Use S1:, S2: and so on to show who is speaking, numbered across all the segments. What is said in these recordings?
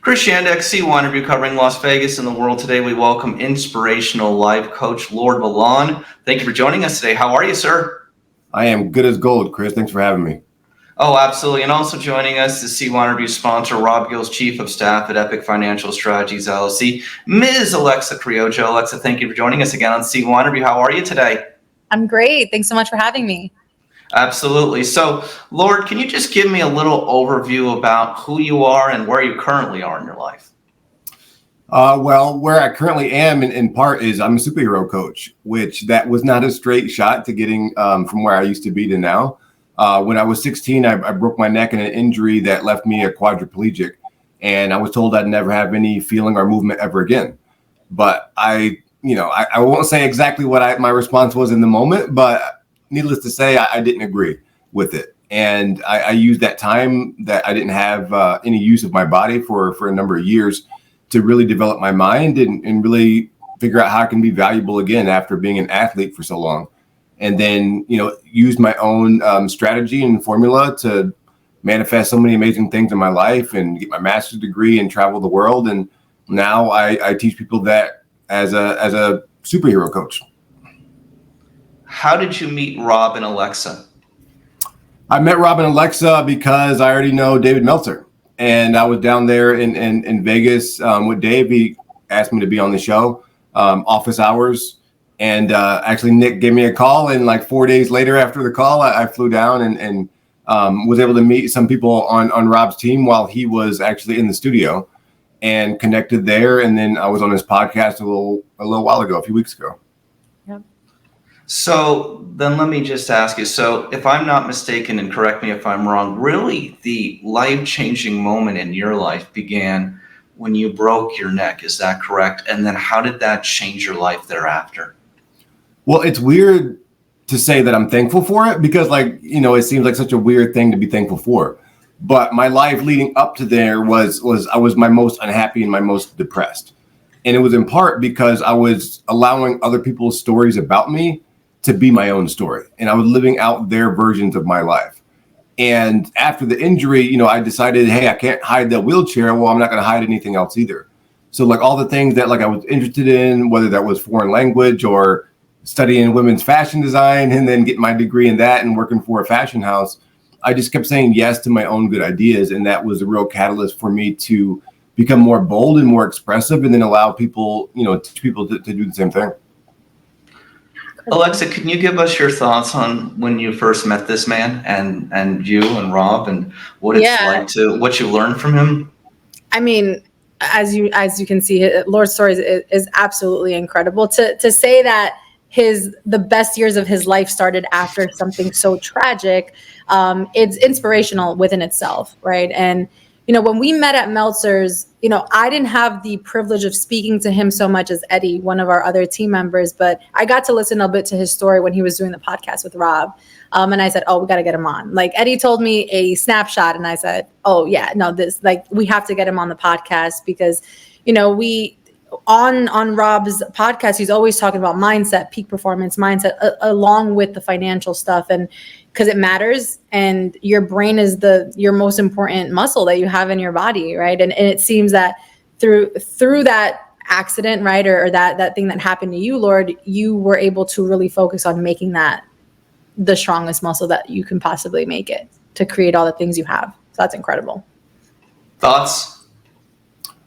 S1: Chris Yandeck, CYInterview covering Las Vegas and the world. Today we welcome Inspirational life coach Lord Milan. Thank you for joining us today. How are you, sir?
S2: I am good as gold, Chris. Thanks for having me.
S1: Oh, absolutely. And also joining us is CYInterview sponsor Rob Gill's Chief of Staff at Epic Financial Strategies LLC, Ms. Alexa Criollo. Alexa, thank you for joining us again on CYInterview. How are you today?
S3: I'm great. Thanks so much for having me.
S1: Absolutely. So, Lord, can you just give me a little overview about who you are and where you currently are in your life?
S2: Well, where I currently am in part is I'm a superhero coach, which that was not a straight shot to getting from where I used to be to now. When I was 16, I broke my neck in an injury that left me a quadriplegic, and I was told I'd never have any feeling or movement ever again. But I won't say exactly what my response was in the moment, but needless to say, I didn't agree with it. And I used that time that I didn't have any use of my body for a number of years to really develop my mind and really figure out how I can be valuable again after being an athlete for so long. And then, use my own strategy and formula to manifest so many amazing things in my life and get my master's degree and travel the world. And now I teach people that as a superhero coach.
S1: How did you meet Rob and Alexa?
S2: I met Rob and Alexa because I already know David Meltzer. And I was down there in Vegas with Dave. He asked me to be on the show, office hours. And actually, Nick gave me a call. And like 4 days later after the call, I flew down and was able to meet some people on Rob's team while he was actually in the studio and connected there. And then I was on his podcast a little while ago, a few weeks ago.
S1: So then let me just ask you, so if I'm not mistaken, and correct me if I'm wrong, really the life-changing moment in your life began when you broke your neck, is that correct? And then how did that change your life thereafter?
S2: Well, it's weird to say that I'm thankful for it because it seems like such a weird thing to be thankful for. But my life leading up to there was I was my most unhappy and my most depressed. And it was in part because I was allowing other people's stories about me to be my own story. And I was living out their versions of my life. And after the injury, I decided, hey, I can't hide the wheelchair. Well, I'm not going to hide anything else either. So all the things that I was interested in, whether that was foreign language or studying women's fashion design and then getting my degree in that and working for a fashion house, I just kept saying yes to my own good ideas. And that was a real catalyst for me to become more bold and more expressive and then allow people, teach people to do the same thing.
S1: Alexa, can you give us your thoughts on when you first met this man and you and Rob and what it's like what you learned from him?
S3: I mean, as you can see, Lord's story is absolutely incredible. To say that the best years of his life started after something so tragic, it's inspirational within itself, right? And when we met at Meltzer's, I didn't have the privilege of speaking to him so much as Eddie, one of our other team members, but I got to listen a bit to his story when he was doing the podcast with Rob. And I said, oh, we got to get him on. Eddie told me a snapshot and I said, oh yeah, no, we have to get him on the podcast because, on Rob's podcast, he's always talking about mindset, peak performance mindset, along with the financial stuff. And because it matters, and your brain is your most important muscle that you have in your body, right? And it seems that through that accident, right, or that thing that happened to you, Lord, you were able to really focus on making that the strongest muscle that you can possibly make it to create all the things you have. So that's incredible.
S1: Thoughts?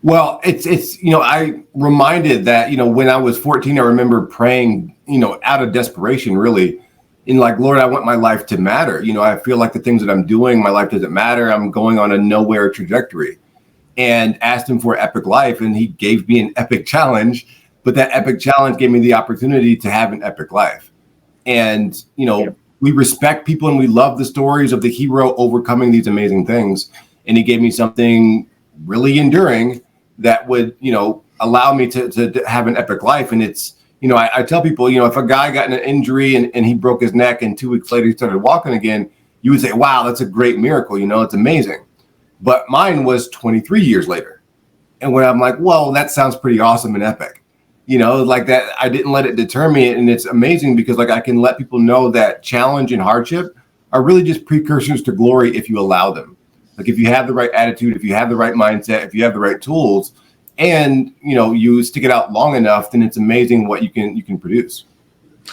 S2: Well, it's I reminded that, when I was 14, I remember praying, out of desperation, really, in Lord, I want my life to matter. I feel like the things that I'm doing, my life doesn't matter. I'm going on a nowhere trajectory, and asked him for epic life. And he gave me an epic challenge, but that epic challenge gave me the opportunity to have an epic life. And, we respect people and we love the stories of the hero overcoming these amazing things. And he gave me something really enduring that would, allow me to have an epic life. And it's, I tell people, if a guy got an injury and he broke his neck and 2 weeks later he started walking again, you would say, wow, that's a great miracle. It's amazing. But mine was 23 years later. And when I'm like, well, that sounds pretty awesome and epic, that I didn't let it deter me. And it's amazing because I can let people know that challenge and hardship are really just precursors to glory if you allow them. Like if you have the right attitude, if you have the right mindset, if you have the right tools, and you stick it out long enough, then it's amazing what you can produce.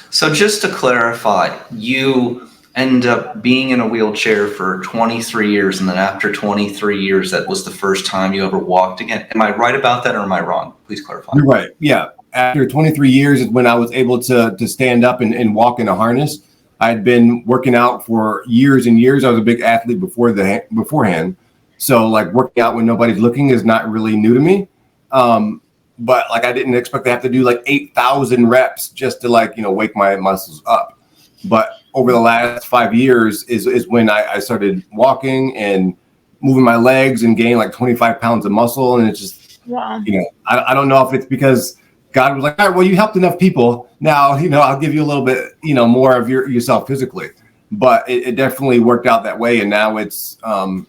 S1: So just to clarify, you end up being in a wheelchair for 23 years, and then after 23 years, that was the first time you ever walked again. Am I right about that, or am I wrong? Please clarify.
S2: You're right. Yeah. After 23 years is when I was able to stand up and walk in a harness. I'd been working out for years and years. I was a big athlete beforehand. So like working out when nobody's looking is not really new to me. But like I didn't expect to have to do like 8,000 reps just to wake my muscles up. But over the last 5 years is when I started walking and moving my legs and gained like 25 pounds of muscle. And it's just,
S3: Wow.
S2: I don't know if it's because God was like, all right, well, you helped enough people. Now, I'll give you a little bit, more of yourself physically. But it definitely worked out that way. And now it's, night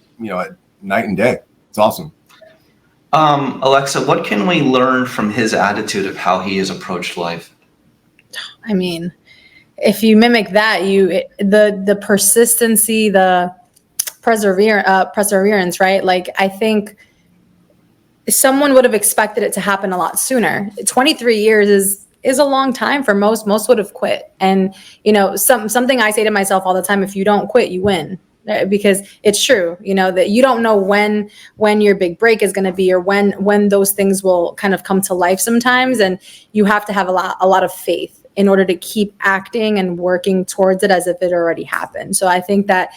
S2: and day. It's awesome.
S1: Alexa, what can we learn from his attitude of how he has approached life?
S3: I mean, if you mimic that, the persistency, the perseverance, right? Like I think someone would have expected it to happen a lot sooner. 23 years is a long time for most. Most would have quit. And something I say to myself all the time: if you don't quit, you win. Because it's true, that you don't know when your big break is going to be, or when those things will kind of come to life sometimes. And you have to have a lot of faith in order to keep acting and working towards it as if it already happened. So I think that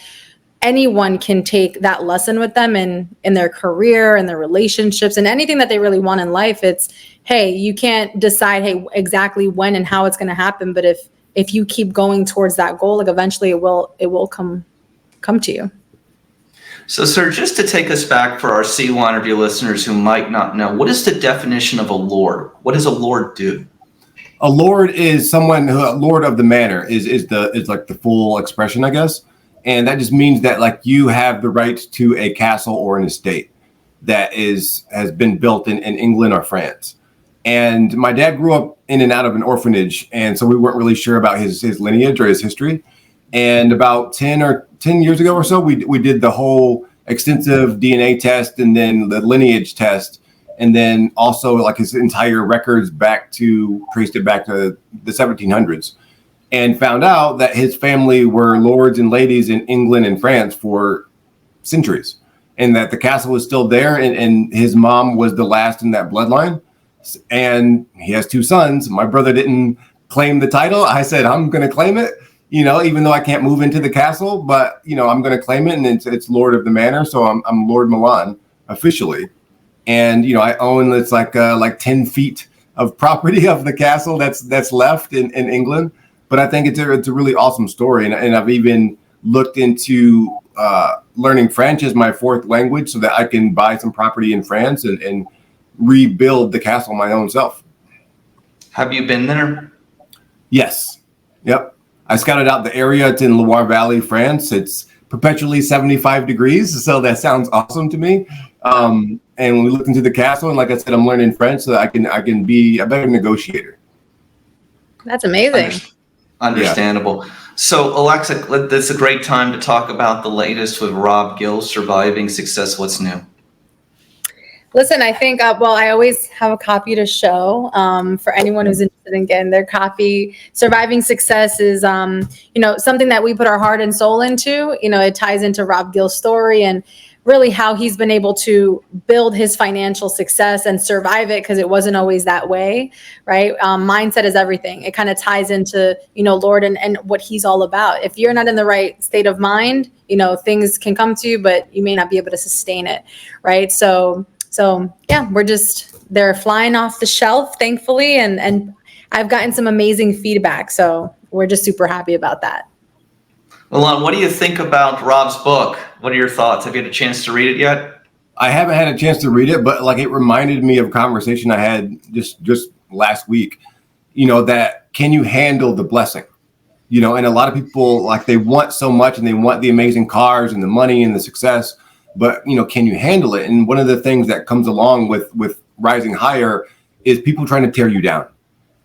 S3: anyone can take that lesson with them in their career and their relationships and anything that they really want in life. It's, hey, you can't decide, hey, exactly when and how it's going to happen. But if you keep going towards that goal, like eventually it will come to you.
S1: So, sir, just to take us back for our CYInterview listeners who might not know, what is the definition of a lord? What does a lord do?
S2: A lord is someone who, a lord of the manor is like the full expression, I guess. And that just means that like you have the right to a castle or an estate that has been built in England or France. And my dad grew up in and out of an orphanage. And so we weren't really sure about his lineage or his history. And about 10 years ago or so, we did the whole extensive DNA test and then the lineage test. And then also like his entire records traced it back to the 1700s, and found out that his family were lords and ladies in England and France for centuries, and that the castle is still there. And his mom was the last in that bloodline. And he has 2 sons. My brother didn't claim the title. I said, I'm going to claim it, even though I can't move into the castle, but, I'm going to claim it. And it's Lord of the Manor. So I'm Lord Milan officially. And, I own, it's like 10 feet of property of the castle that's left in England. But I think it's a really awesome story. And I've even looked into learning French as my 4th language so that I can buy some property in France and rebuild the castle my own self.
S1: Have you been there?
S2: Yes. Yep. I scouted out the area. It's in Loire Valley, France. It's perpetually 75 degrees. So that sounds awesome to me. And when we looked into the castle, and like I said, I'm learning French so that I can be a better negotiator.
S3: That's amazing.
S1: Understandable. Yeah. So, Alexa, this is a great time to talk about the latest with Rob Gill, Surviving Success. What's new?
S3: Listen, I think, I always have a copy to show for anyone who's interested in getting their copy. Surviving Success is, something that we put our heart and soul into. It ties into Rob Gill's story and really how he's been able to build his financial success and survive it, because it wasn't always that way, right? Mindset is everything. It kind of ties into, Lord and what he's all about. If you're not in the right state of mind, things can come to you, but you may not be able to sustain it, right? So yeah, they're flying off the shelf, thankfully. And I've gotten some amazing feedback. So we're just super happy about that.
S1: Milan, what do you think about Rob's book? What are your thoughts? Have you had a chance to read it yet?
S2: I haven't had a chance to read it, but like it reminded me of a conversation I had just last week, that can you handle the blessing? And a lot of people, like, they want so much and they want the amazing cars and the money and the success, but, can you handle it? And one of the things that comes along with rising higher is people trying to tear you down.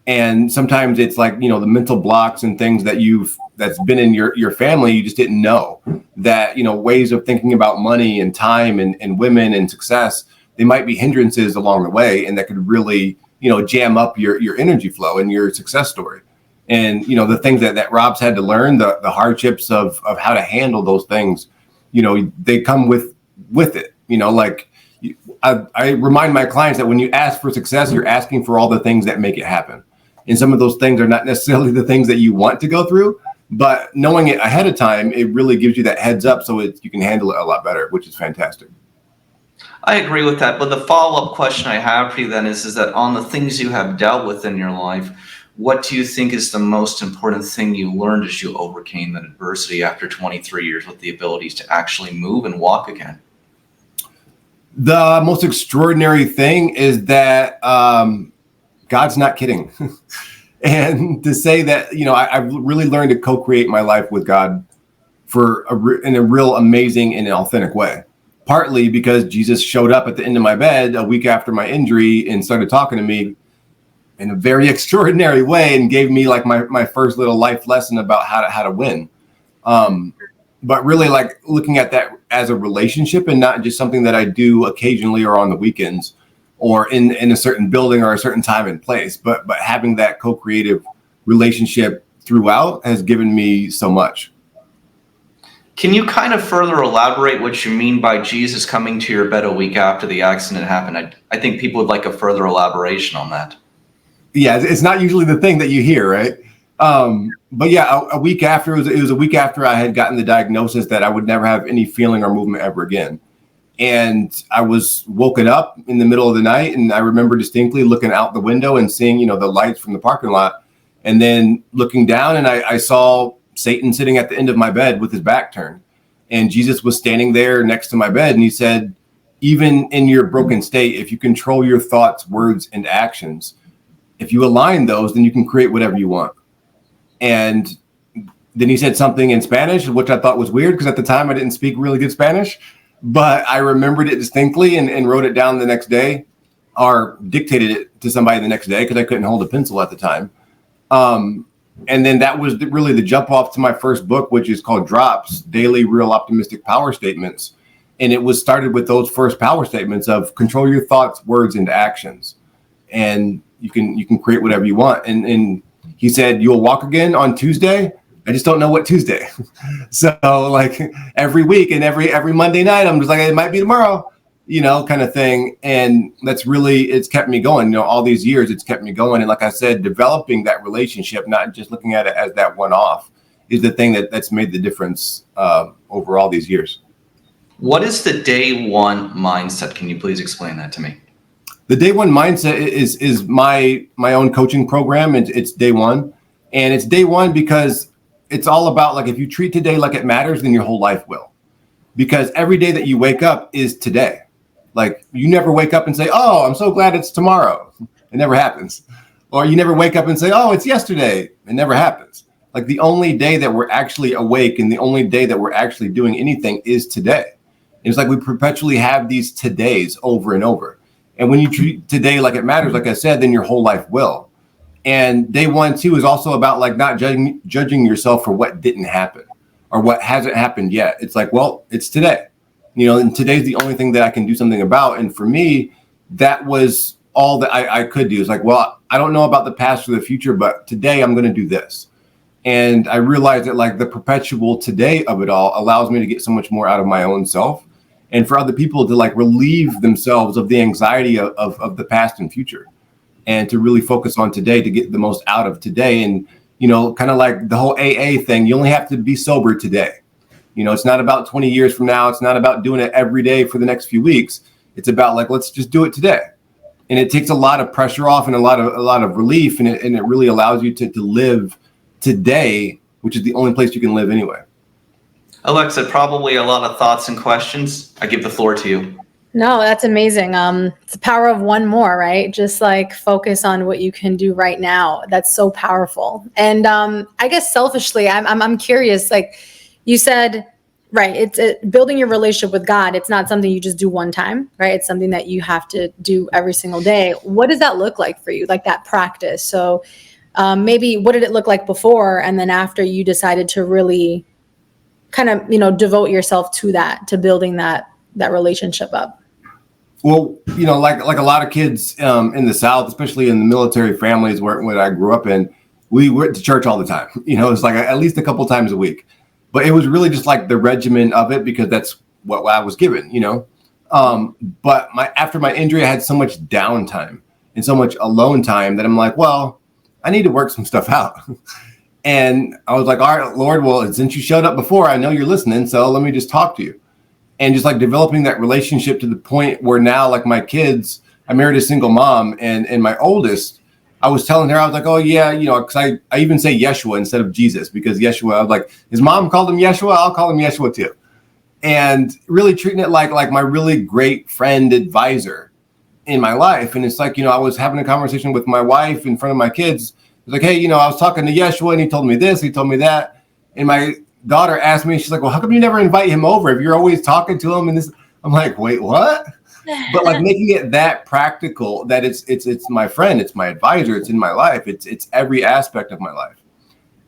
S2: And sometimes it's like, the mental blocks and things that you've that's been in your family. You just didn't know that, ways of thinking about money and time and women and success, they might be hindrances along the way, and that could really, jam up your energy flow and your success story. And, the things that Rob's had to learn, the hardships of how to handle those things, they come with it, like I remind my clients that when you ask for success, you're asking for all the things that make it happen. And some of those things are not necessarily the things that you want to go through, but knowing it ahead of time, it really gives you that heads up so you can handle it a lot better, which is fantastic.
S1: I agree with that. But the follow-up question I have for you then is that on the things you have dealt with in your life, what do you think is the most important thing you learned as you overcame that adversity after 23 years with the abilities to actually move and walk again?
S2: The most extraordinary thing is that God's not kidding. And to say that, I've really learned to co-create my life with God in a real amazing and authentic way. Partly because Jesus showed up at the end of my bed a week after my injury and started talking to me in a very extraordinary way and gave me like my first little life lesson about how to win. But really like looking at that as a relationship and not just something that I do occasionally or on the weekends or in a certain building or a certain time and place, but having that co-creative relationship throughout has given me so much.
S1: Can you kind of further elaborate what you mean by Jesus coming to your bed a week after the accident happened? I think people would like a further elaboration on that.
S2: Yeah, it's not usually the thing that you hear, right? But yeah, a week after, it was a week after I had gotten the diagnosis that I would never have any feeling or movement ever again. And I was woken up in the middle of the night, and I remember distinctly looking out the window and seeing, the lights from the parking lot, and then looking down, and I saw Satan sitting at the end of my bed with his back turned, and Jesus was standing there next to my bed. And he said, even in your broken state, if you control your thoughts, words, and actions, if you align those, then you can create whatever you want. And then he said something in Spanish, which I thought was weird because at the time I didn't speak really good Spanish, but I remembered it distinctly and wrote it down the next day or dictated it to somebody the next day because I couldn't hold a pencil at the time. And then that was really the jump off to my first book, which is called Drops, Daily Real Optimistic Power Statements. And it was started with those first power statements of control your thoughts, words, and actions. And you can create whatever you want. And he said, you'll walk again on Tuesday. I just don't know what Tuesday. So like every week and every Monday night, I'm just like, it might be tomorrow, kind of thing. And that's really, it's kept me going, all these years, it's kept me going. And like I said, developing that relationship, not just looking at it as that one-off, is the thing that's made the difference over all these years.
S1: What is the day one mindset? Can you please explain that to me?
S2: The day one mindset is my own coaching program. It's day one. And it's day one because it's all about like, if you treat today like it matters, then your whole life will. Because every day that you wake up is today. Like you never wake up and say, oh, I'm so glad it's tomorrow. It never happens. Or you never wake up and say, oh, it's yesterday. It never happens. Like the only day that we're actually awake and the only day that we're actually doing anything is today. And it's like we perpetually have these todays over and over. And when you treat today like it matters, like I said, then your whole life will. And day one, too, is also about like not judging yourself for what didn't happen or what hasn't happened yet. It's like, well, it's today, and today's the only thing that I can do something about. And for me, that was all that I could do. It's like, well, I don't know about the past or the future, but today I'm going to do this. And I realized that like the perpetual today of it all allows me to get so much more out of my own self and for other people to like relieve themselves of the anxiety of the past and future. And to really focus on today to get the most out of today. And, kind of like the whole AA thing, you only have to be sober today. It's not about 20 years from now. It's not about doing it every day for the next few weeks. It's about like, let's just do it today. And it takes a lot of pressure off and a lot of relief. And it really allows you to live today, which is the only place you can live anyway.
S1: Alexa, probably a lot of thoughts and questions. I give the floor to you.
S3: No, that's amazing. It's the power of one more, right? Just like focus on what you can do right now. That's so powerful. And I guess selfishly, I'm curious. Like you said, right? It's building your relationship with God. It's not something you just do one time, right? It's something that you have to do every single day. What does that look like for you? Like that practice. So maybe what did it look like before, and then after you decided to really kind of, devote yourself to that, to building that relationship up?
S2: Well, like a lot of kids in the South, especially in the military families where I grew up in, we went to church all the time. It's like at least a couple times a week. But it was really just like the regimen of it, because that's what I was given, But after my injury, I had so much downtime and so much alone time that I'm like, well, I need to work some stuff out. And I was like, all right, Lord, well, since you showed up before, I know you're listening. So let me just talk to you. And just like developing that relationship to the point where now, like my kids, I married a single mom, and my oldest, I was telling her, I was like, oh yeah, because I even say Yeshua instead of Jesus, because Yeshua, I was like, his mom called him Yeshua, I'll call him Yeshua too. And really treating it like my really great friend advisor in my life. And it's like, I was having a conversation with my wife in front of my kids. It was like, hey, I was talking to Yeshua and he told me this, he told me that. And my daughter asked me, she's like, well, how come you never invite him over if you're always talking to him? And this, I'm like, wait, what? But like making it that practical that it's my friend, it's my advisor, it's in my life, it's every aspect of my life.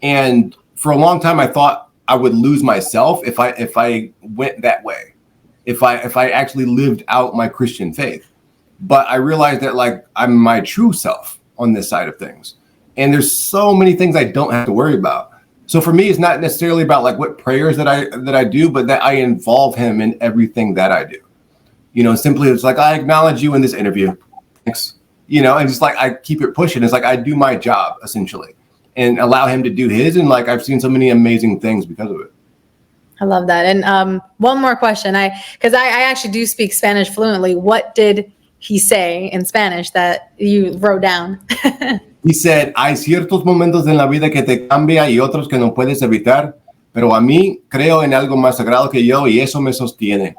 S2: And for a long time, I thought I would lose myself if I went that way, if I actually lived out my Christian faith. But I realized that like I'm my true self on this side of things, and there's so many things I don't have to worry about. So for me, it's not necessarily about like what prayers that I do, but that I involve him in everything that I do. Simply it's like, I acknowledge you in this interview. Thanks. And just like I keep it pushing. It's like I do my job essentially and allow him to do his. And like I've seen so many amazing things because of it.
S3: I love that. And one more question. Because I actually do speak Spanish fluently. What did he say in Spanish that you wrote down?
S2: He said, hay ciertos momentos en la vida que te cambia y otros que no puedes evitar, pero a mí creo en algo más sagrado que yo y eso me sostiene.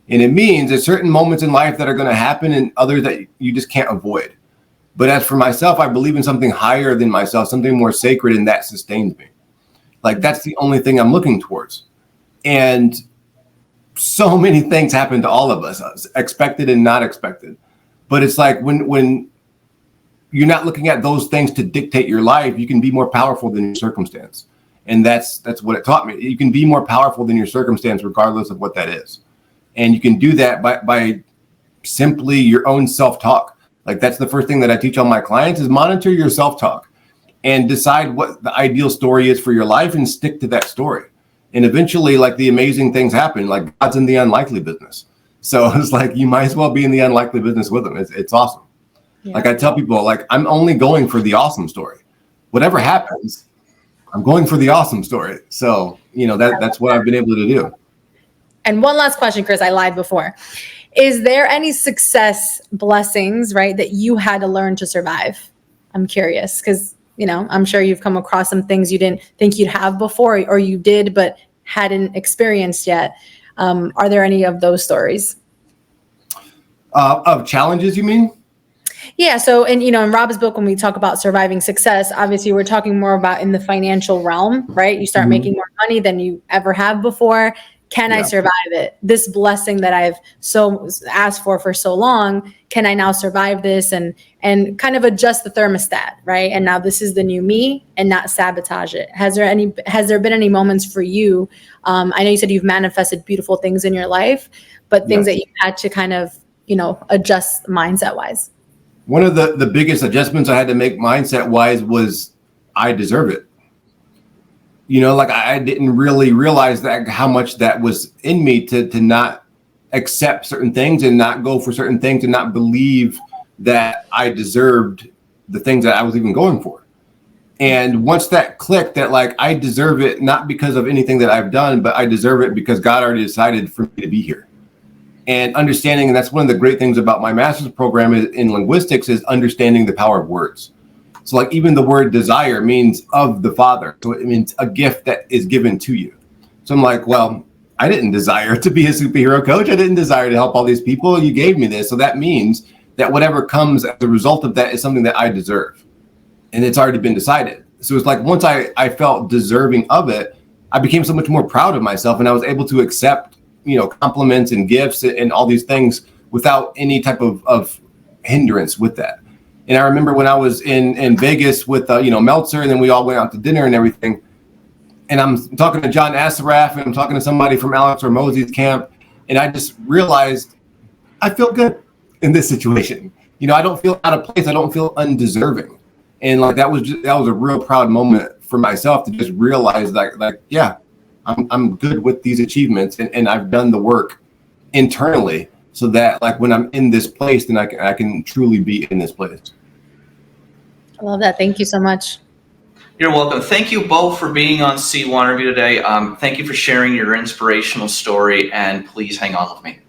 S2: And it means there's certain moments in life that are going to happen and others that you just can't avoid. But as for myself, I believe in something higher than myself, something more sacred, and that sustains me. Like that's the only thing I'm looking towards. And so many things happen to all of us, expected and not expected. But it's like when you're not looking at those things to dictate your life, you can be more powerful than your circumstance. And that's what it taught me. You can be more powerful than your circumstance, regardless of what that is. And you can do that by simply your own self-talk. Like that's the first thing that I teach all my clients is monitor your self-talk and decide what the ideal story is for your life and stick to that story. And eventually, like the amazing things happen, like God's in the unlikely business. So it's like, you might as well be in the unlikely business with him. It's awesome. Yeah. Like I tell people, like, I'm only going for the awesome story. Whatever happens, I'm going for the awesome story. So, that's what I've been able to do.
S3: And one last question, Chris, I lied before. Is there any success blessings, right, that you had to learn to survive? I'm curious because, I'm sure you've come across some things you didn't think you'd have before, or you did, but hadn't experienced yet. Are there any of those stories?
S2: Of challenges, you mean?
S3: Yeah. So, in Rob's book, when we talk about surviving success, obviously we're talking more about in the financial realm, right? You start making more money than you ever have before. Can I survive it? This blessing that I've so asked for so long, can I now survive this and kind of adjust the thermostat, right? And now this is the new me and not sabotage it. Has there been any moments for you? I know you said you've manifested beautiful things in your life, but things that you had to kind of, adjust mindset wise.
S2: One of the biggest adjustments I had to make mindset wise was I deserve it. Like I didn't really realize that how much that was in me to not accept certain things and not go for certain things and not believe that I deserved the things that I was even going for. And once that clicked, that like I deserve it, not because of anything that I've done, but I deserve it because God already decided for me to be here. And understanding, and that's one of the great things about my master's program in linguistics, is understanding the power of words. So like even the word desire means of the Father. So it means a gift that is given to you. So I'm like, well, I didn't desire to be a superhero coach. I didn't desire to help all these people. You gave me this. So that means that whatever comes as a result of that is something that I deserve. And it's already been decided. So it's like once I felt deserving of it, I became so much more proud of myself, and I was able to accept, compliments and gifts and all these things without any type of hindrance with that. And I remember when I was in Vegas with Meltzer, and then we all went out to dinner and everything. And I'm talking to John Assaraf, and I'm talking to somebody from Alex Hormozi's camp, and I just realized I feel good in this situation. I don't feel out of place. I don't feel undeserving. And like that was a real proud moment for myself to just realize that yeah, I'm good with these achievements, and I've done the work internally so that like when I'm in this place, then I can truly be in this place.
S3: I love that. Thank you so much.
S1: You're welcome. Thank you both for being on CYInterview today. Thank you for sharing your inspirational story, and please hang on with me.